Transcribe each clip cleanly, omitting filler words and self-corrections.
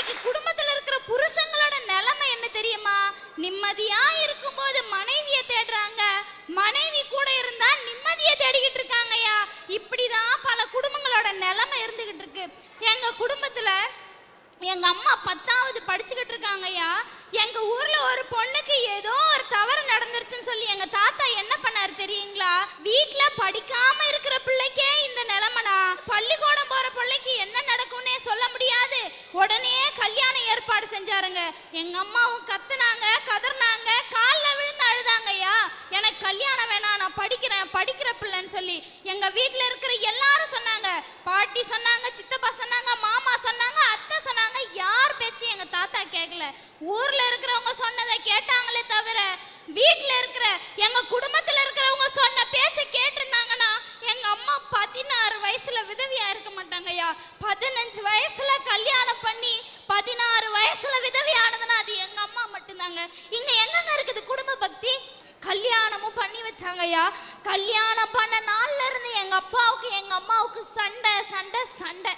இன்னைக்கு குடும்பத்துல இருக்கிற புருஷங்களோட நிலைமை என்ன தெரியுமா? நிம்மதியா இருக்கும்போது மனைவியை தேடுறாங்க, மனைவி கூட இருந்தா நிம்மதியை தேடிக்கிட்டு இருக்காங்கய்யா. இப்படிதான் பல குடும்பங்களோட நிலைமை இருந்துகிட்டு இருக்கு. எங்க குடும்பத்துல எங்க அம்மா 10வது படிச்சுக்கிட்டு இருக்காங்கய்யா. எங்க ஊர்ல ஒரு பொண்ணுக்கு ஏதோ ஒரு தவறு நடந்துருச்சுன்னு சொல்லி எங்க தாத்தா என்ன பண்ணாரு தெரியுங்களா? வீட்டுல படிக்காம இருக்கிற பிள்ளைக்கே இந்த நிலைமைனா பள்ளிக்கூடம் போற பிள்ளைக்கு என்ன நடக்கும்னே சொல்ல முடியாது. உடனே கல்யாண ஏற்பாடு செஞ்சாருங்க. எங்க அம்மாவும் கத்துனாங்க, கதர்னாங்க, காலில் விழுந்து அழுதாங்கய்யா. எனக்கு கல்யாணம் வேணாம், நான் படிக்கிற பிள்ளைன்னு சொல்லி எங்க வீட்டுல இருக்கிற எல்லாரும் சொன்னாங்க. பாட்டி சொன்னாங்க, சித்தப்பா சொன்னாங்க, மாமா சொன்னாங்க, அத்தை சொன்னாங்க. யார் பேச்சு எங்க தாத்தா கேட்கல. ஊர்ல இருக்கிறவங்க சொன்னதை கேட்டாங்களே தவிர வீட்டுல இருக்கிற எங்க குடும்பத்துல இருக்கிறவங்க சொன்ன பேச்சை கேட்டிருந்தாங்கன்னா எங்க அம்மா 16 வயசுல விதவியா இருக்க மாட்டாங்கய்யா. 15 வயசுல கல்யாணம் பண்ணி 16 வயசுல விதவியானதுன்னா அது எங்க அம்மா மட்டும்தாங்க. இங்க எங்கங்க இருக்குது குடும்ப பக்தி? கல்யாணமும் பண்ணி வச்சாங்கய்யா. கல்யாணம் பண்ண நாள்ல இருந்து எங்க அப்பாவுக்கு எங்க அம்மாவுக்கு சண்டை சண்டை சண்டை.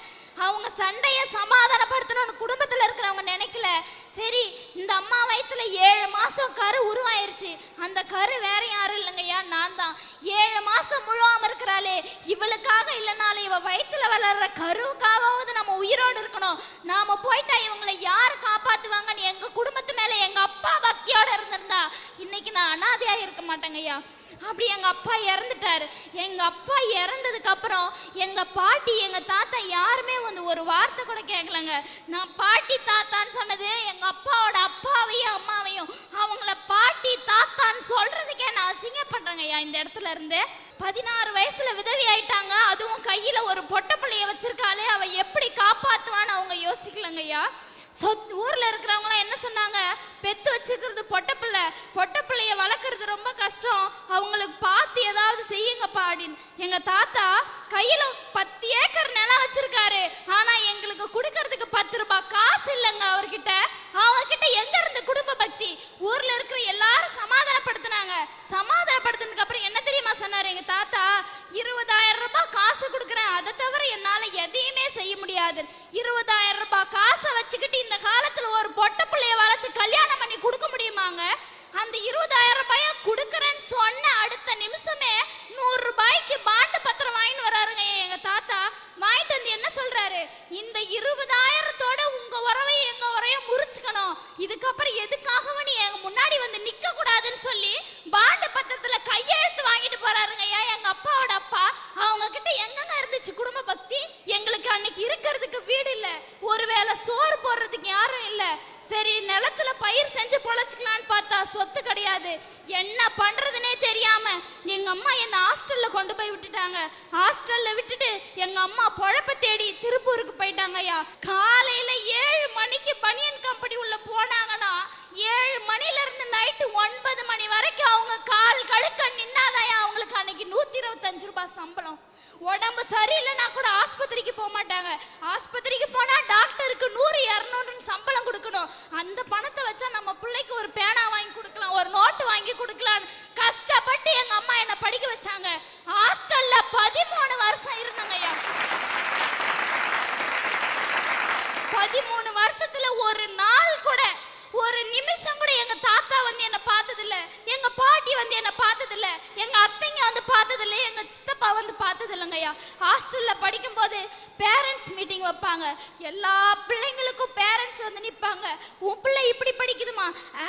அவங்க சண்டைய சமாதானப்படுத்தணும்னு குடும்பத்துல இருக்கிறவங்க நினைக்கல. சரி, இந்த அம்மா வயித்துல 7 மாசம் கரு உருவாயிருச்சு. அந்த கரு வேற யாரும் இல்லைங்கய்யா, நான் தான். 7 மாசம் முழுவாம இருக்கிறாளே, இவளுக்காக இல்லைனாலும் இவ வயித்துல வளர்ற கருவுக்காவது நம்ம உயிரோடு இருக்கணும். நாம போயிட்டா இவங்களை யாரு காப்பாத்துவாங்கன்னு எங்க குடும்பத்து மேல எங்க அப்பா பக்தியோட இருந்திருந்தா இன்னைக்கு நான் அனாதையா இருக்க மாட்டேங்கய்யா. அப்படி எங்க அப்பா இறந்துட்டாரு. எங்க அப்பா இறந்ததுக்கு அப்புறம் எங்க பாட்டி எங்க தாத்தா யாருமே வந்து ஒரு வார்த்தை கூட கேட்கலங்க. நான் பாட்டி தாத்தான்னு சொன்னது எங்க அப்பாவோட அப்பாவையும் அம்மாவையும் அவங்கள பாட்டி தாத்தான்னு சொல்றதுக்கே நான் அசிங்கப்படுறேங்கய்யா. இந்த இடத்துல இருந்து 16 வயசுல விதவி ஆயிட்டாங்க. அதுவும் கையில ஒரு பொட்ட பிள்ளைய வச்சிருக்காளே, அவ எப்படி காப்பாத்துவான்னு அவங்க யோசிக்கலங்கய்யா. ஊர்ல இருக்கிறவங்களாம் என்ன சொன்னாங்க? பெத்து வச்சிருக்கிறது பொட்ட பிள்ளைய வளர்க்கறது ரொம்ப கஷ்டம், அவங்களுக்கு பார்த்து ஏதாவது செய்யுங்கப்பா அப்படின்னு. எங்க தாத்தா கையில 10 ஏக்கர் நிலம் வச்சிருக்காரு. ஆனா எங்களுக்கு கொடுக்கறதுக்கு 10 ரூபாய் காசு இல்லைங்க அவர்கிட்ட. அவங்ககிட்ட எங்க இருந்து குடும்ப பக்தி? ஊர்ல இருக்கிற எல்லாரும் சமாதானப்படுத்தினாங்க. சமாதானப்படுத்தினதுக்கு அப்புறம் என்ன தெரியுமா சொன்னாரு எங்க தாத்தா? 20,000 ரூபாய் காசு கொடுக்குறேன், அதை தவிர என்னால எதையுமே செய்ய முடியாது. 20,000 ரூபாய் காசை வச்சுக்கிட்டு இந்த காலத்துல ஒரு பொட்ட பிள்ளைய வளர்த்து கல்யாணம் பண்ணி கொடுக்க முடியுமாங்க? அந்த 20,000 ரூபாய கொடுக்கறேன்னு சொன்ன அடுத்த நிமிஷமே 100 ரூபாய்க்கு பாண்டு பத்திரம் வாங்கிட்டு வராருங்க எங்க தாத்தா. வாங்கிட்டு வந்து என்ன சொல்றாரு? இந்த 20,000தோட உங்க உறவையும் எங்க உரையும் முறிச்சுக்கணும், இதுக்கப்புறம் எதுக்காகவும் நீ எங்க முன்னாடி வந்து நிக்க கூடாதுன்னு சொல்லி பாண்டு பத்திரத்துல கையெழுத்து வாங்கிட்டு போறாருங்க எங்க அப்பாவோட அப்பா. அவங்க கிட்ட எங்கங்க இருந்துச்சு குடும்ப பக்தி? எங்களுக்கு அன்னைக்கு இருக்கிறதுக்கு வீடு இல்ல, ஒருவேளை சோறு போடுறதுக்கு யாரும் இல்ல. சரி, நிலத்துல பயிர் செஞ்சு பொழைச்சிக்கலான்னு பார்த்தா சொத்து கிடையாது. என்ன பண்றதுனே தெரியாம எங்க அம்மா என்ன ஹாஸ்டல்ல கொண்டு போய் விட்டுட்டாங்க. ஹாஸ்டல்ல விட்டுட்டு எங்க அம்மா பொழப்ப தேடி திருப்பூருக்கு போயிட்டாங்கய்யா. காலையில 7 மணிக்கு பனியன் கம்பெனி உள்ள போனாங்கன்னா 7 மணில இருந்து நைட்டு 9 மணி வரைக்கும் அவங்க கால் கழுக்க நின்னாதாயா அவங்களுக்கு அன்னைக்கு 125 ரூபாய் சம்பளம். உடம்பு சரியில்லைன்னா கூட ஆஸ்பத்திரிக்கு போக மாட்டாங்க. ஆஸ்பத்திரிக்கு போனா டாக்டருக்கு 100-200 சம்பளம் கொடுக்கணும். அந்த பணத்தை வச்சா நம்ம பிள்ளைக்கு ஒரு பேனா வாங்கி கொடுக்கலாம், ஒரு நோட்டு வாங்கி கொடுக்கலாம். கஷ்டப்பட்டு எங்க அம்மா என்ன படிக்க வச்சாங்க. ஹாஸ்டல்ல 13 வருஷம் இருந்தாங்கய்யா. 13 வருஷத்துல ஒரு நாள் கூட, ஒரு நிமிஷம் கூட எங்க தாத்தா வந்து என்ன பார்த்ததில்ல, எங்க பாட்டி வந்து என்ன பார்த்ததில்ல, எங்க அத்தைங்க வந்து பார்த்ததில்ல, எங்க சித்தப்பா வந்து பார்த்தது இல்லைங்கய்யா. ஹாஸ்டல்ல படிக்கும் போது பேரண்ட்ஸ் மீட்டிங் வைப்பாங்க. எல்லா பிள்ளைங்களுக்கும் பேரண்ட்ஸ் வந்து நிற்பாங்க. உன் பிள்ளை இப்படி படிக்குதுமா,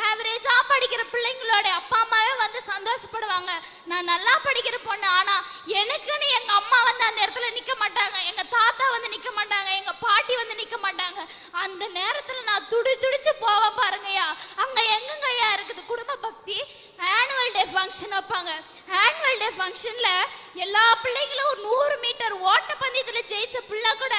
ஆவரேஜா படிக்கிற பிள்ளைங்களோட அப்பா அம்மாவே வந்து சந்தோஷப்படுவாங்க. நான் நல்லா படிக்கிற பொண்ணு, ஆனா எனக்குன்னு எங்க அம்மா வந்து அந்த இடத்துல நிக்க மாட்டாங்க, எங்க தாத்தா வந்து நிக்க மாட்டாங்க, எங்க பாட்டி வந்து நிக்க மாட்டாங்க. அந்த நேரத்துல நான் துடிச்சு போவேன் பாருங்கய்யா. அங்க எங்கங்கய்யா இருக்குது குடும்ப பக்தி? ஆனுவல் டே ஃபங்க்ஷன் வைப்பாங்க. ஆனுவல் டே ஃபங்க்ஷன்ல எல்லா பிள்ளைங்களும் 100 மீட்டர் ஓட்ட பந்தயத்துல ஜெயிச்ச பிள்ளை கூட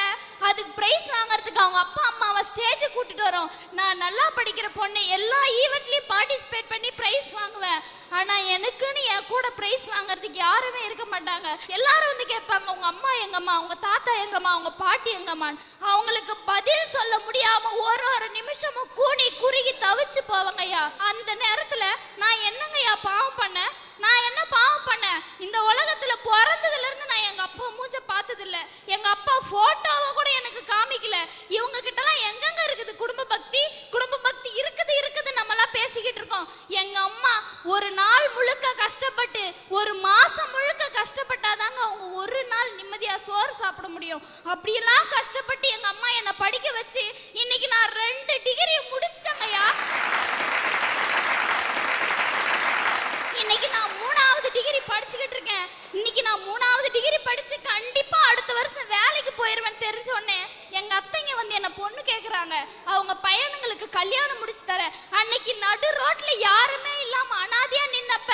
அதுக்கு பிரைஸ் வாங்குறதுக்கு அவங்க அப்பா அம்மாவை ஸ்டேஜ் கூட்டிட்டு வரோம். நான் நல்லா படிக்கிற பொண்ணு, எல்லா ஈவெண்ட்லயும் பார்ட்டிசிபேட் பண்ணி பிரைஸ் வாங்குவேன். ஆனா எனக்குன்னு என் கூட பிரைஸ் வாங்குறதுக்கு யாருமே இருக்க மாட்டாங்க. எல்லாரும் வந்து கேட்பாங்க, உங்க அம்மா எங்கம்மா, உங்க தாத்தா எங்கம்மா, உங்க பாட்டி எங்கம்மான்னு. அவங்களுக்கு பதில் சொல்ல முடியாம ஒரு நிமிஷமும் கூனி குறுகி தவிச்சு போவாங்கய்யா. அந்த நேரத்துல நான் என்னங்கய்யா பாவம் பண்ணேன்? நான் என்ன பாவம் பண்ணேன்? இந்த உலகத்துல பிறந்ததுல இருந்து நான் எங்க அப்பா மூஞ்ச பார்த்தது இல்ல. எங்க அப்பா போட்டோவை கூட எனக்கு காமிக்கல. இவங்க கிட்டலாம் எங்கெங்க இருக்குது குடும்ப பக்தி? குடும்ப பக்தி இருக்குது இருக்குது நம்மலாம் பேசிக்கிட்டு இருக்கோம். எங்க அம்மா ஒரு நாள் முழுக்க கஷ்டப்பட்டு, ஒரு மாசம் முழுக்க கஷ்டப்பட்டாதாங்க அவங்க ஒரு நாள் நிம்மதியா சோறு சாப்பிட முடியும். அப்படியெல்லாம் கஷ்டப்பட்டு எங்க அம்மா என்னை படிக்க வச்சு இன்னைக்கு நான் 2 டிகிரி முடிச்சிட்டேங்கய்யா. இன்னைக்கு நான் 3வது டிகிரி படிச்சுக்கிட்டு இருக்கேன். இன்னைக்கு நான் 3வது டிகிரி படிச்சு கண்டிப்பா அடுத்த வருஷம் வேலைக்கு போயிருவேன் தெரிஞ்ச உடனே எங்க அத்தைங்க வந்து என்ன பொண்ணு கேக்குறாங்க. அவங்க பையனுங்களுக்கு கல்யாணம் முடிச்சு தர. அன்னைக்கு நடு ரோட்ல யாருமே இல்லாம அனாதையா நின்னப்ப,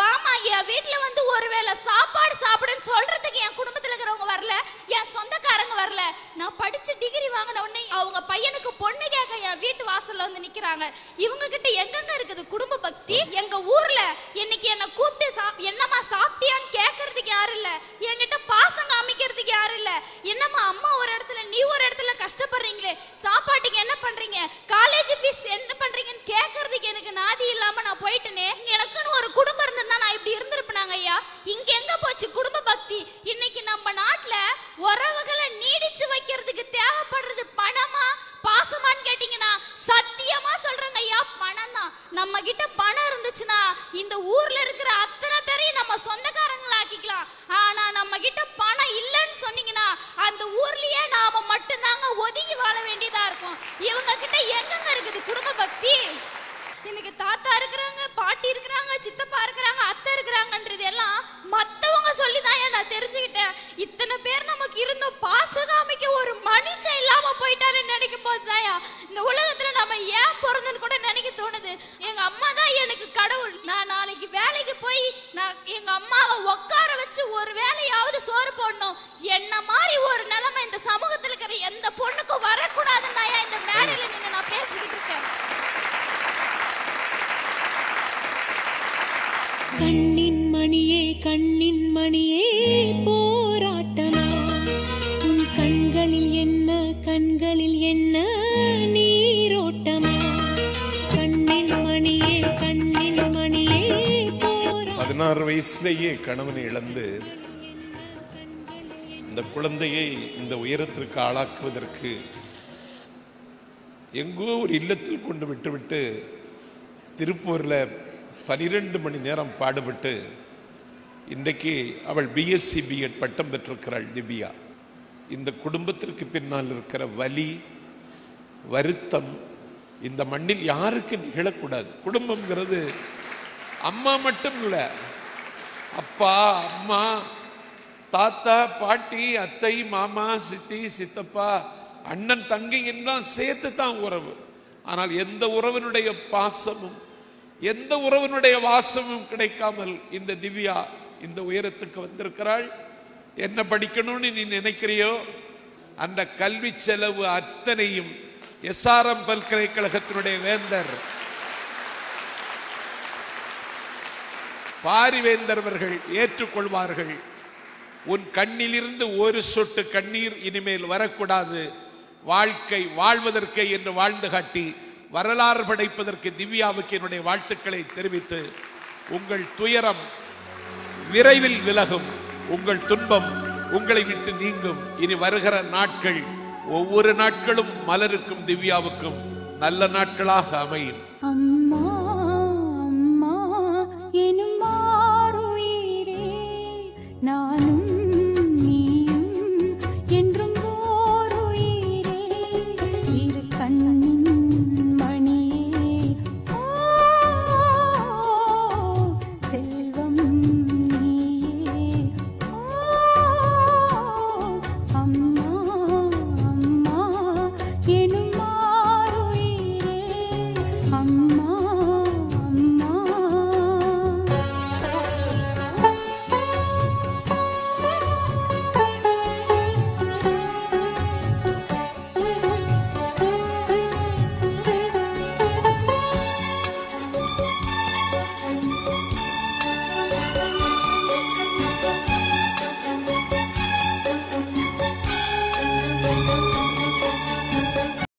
வாமா என் வீட்டுல வந்து ஒருவேளை சாப்பாடு சாப்பிடுன்னு சொல்றதுக்கு என் குடும்பத்துல இருக்கிறவங்க வரல, என் சொந்தக்காரங்க வரல. நான் படிச்சு டிகிரி வாங்கின உடனே அவங்க பையனுக்கு பொண்ணு கேட்க என் வீட்டு வாசல்ல வந்து நிக்கிறாங்க. இவங்க கிட்ட எங்கெங்க இருக்குது குடும்ப பக்தி? எங்க ஊர்ல இன்னைக்கு என்ன கூப்பிட்டு என்னம்மா சாப்பிட்டியான்னு கேட்கறதுக்கு யாரும் இல்ல. என்கிட்ட பாசம் காமிக்கிறதுக்கு யாரும் இல்ல. என்னம்மா அம்மா ஒரு இடத்துல நீ ஒரு இடத்துல கஷ்டப்படுறீங்களே, சாப்பாட்டுக்கு என்ன பண்றீங்க, காலேஜ் ஃபீஸ் என்ன பண்றீங்கன்னு கேட்கறதுக்கு எனக்கு நாதி இல்லாம நான் போயிட்டேனே. எனக்குன்னு ஒரு குடும்பம் இருந்திருந்தா நான் இப்படி இருந்திருப்பேனாங்க ஐயா. இங்க எங்க போச்சு குடும்ப பக்தி? இன்னைக்கு நம்ம நாட்டுல உறவுகளை நீடிச்சு வைக்கிறதுக்கு தேவைப்படுறது பணமா பாசமான்னு கேட்டீங்கன்னா சத்தியமா சொல்றேங்க ஐயா, பணம் தான். நம்ம கிட்ட பணம் இருந்துச்சுன்னா இந்த ஊர்ல இருக்கிற அத்தனை பேரையும் நம்ம சொந்தக்காரங்களா ஆக்கிக்கலாம். ஆனா நம்ம கிட்ட பணம் இல்லைன்னு சொன்னீங்கன்னா அந்த ஊர்லயே நாம மட்டும்தாங்க ஒதுங்கி வாழ வேண்டியதா இருக்கும். இவங்க கிட்ட எங்கெங்க இருக்குது குடும்ப பக்தி? எனக்கு தாத்தா இருக்கிறாங்க, பாட்டி இருக்கிறாங்க, சித்தப்பா இருக்கிறாங்க, அத்தை இருக்கிறாங்கன்றது எல்லாம் மத்தவங்க சொல்லிதான் நான் தெரிஞ்சுக்கிட்டேன். இத்தனை பேர் நமக்கு இருந்த பாசம் காமிக்க ஒரு மனுஷன் இல்லாம போயிட்டான்னு நினைக்கும் போதுதாயா இந்த உலகத்துல நம்ம ஏன் பிறந்தன்னு கூட நினைக்க தோணுது. எங்க அம்மா தான் எனக்கு கடவுள். நான் நாளைக்கு வேலைக்கு போய் நான் எங்க அம்மாவை உட்கார வச்சு ஒரு வேலையாவது சோறு போடணும். என்ன மாதிரி ஒரு நிலைமை இந்த சமூகத்துல இருக்கிற எந்த பொண்ணுக்கும் வரக்கூடாதுன்னு இந்த மேடையில நின்று நான் பேசிக்கிட்டு இருக்கேன். கண்ணின் மணியே கண்ணின் மணியே போராட்டமா, உன் கண்களில் என்ன கண்களில் என்ன நீரோட்டமா, கண்ணின் மணியே கண்ணின் மணியே போராட்டமா. 16 வயசுலேயே கணவனை இழந்து இந்த குழந்தையை இந்த உயரத்திற்கு ஆளாக்குவதற்கு எங்கோ ஒரு இல்லத்தில் கொண்டு விட்டுவிட்டு திருப்பூரில் 12 மணி நேரம் பாடுபட்டு இன்றைக்கு அவள் பிஎஸ்சி பிஎட் பட்டம் பெற்றிருக்கிறாள் திவ்யா. இந்த குடும்பத்திற்கு பின்னால் இருக்கிற வலி வருத்தம் இந்த மண்ணில் யாருக்கு நிகழக்கூடாது. குடும்பம்ங்கிறது அம்மா மட்டும் இல்லை, அப்பா அம்மா தாத்தா பாட்டி அத்தை மாமா சித்தி சித்தப்பா அண்ணன் தங்கை எல்லாம் சேர்த்து தான் உறவு. ஆனால் எந்த உறவினுடைய பாசமும் எந்த உறவினுடைய வாசமும் கிடைக்காமல் இந்த திவ்யா இந்த உயரத்துக்கு வந்திருக்கிறாள். என்ன படிக்கணும்னு நீ நினைக்கிறியோ அந்த கல்வி செலவு அத்தனையும் எஸ்ஆர்எம் பல்கலைக்கழகத்தினுடைய வேந்தர் பாரிவேந்தர் அவர்கள் ஏற்றுக்கொள்வார்கள். உன் கண்ணிலிருந்து ஒரு சொட்டு கண்ணீர் இனிமேல் வரக்கூடாது, வாழ்க்கை வாழ்வதற்கு என்று வாழ்ந்து காட்டி வரலாறு படைப்பதற்கு திவ்யாவுக்கு என்னுடைய வாழ்த்துக்களை தெரிவித்து, உங்கள் துயரம் விரைவில் விலகும், உங்கள் துன்பம் உங்களை விட்டு நீங்கும். இனி வருகிற நாட்கள் ஒவ்வொரு நாட்களும் மலருக்கும் திவ்யாவுக்கும் நல்ல நாட்களாக அமையும். அம்மா அம்மா எனும்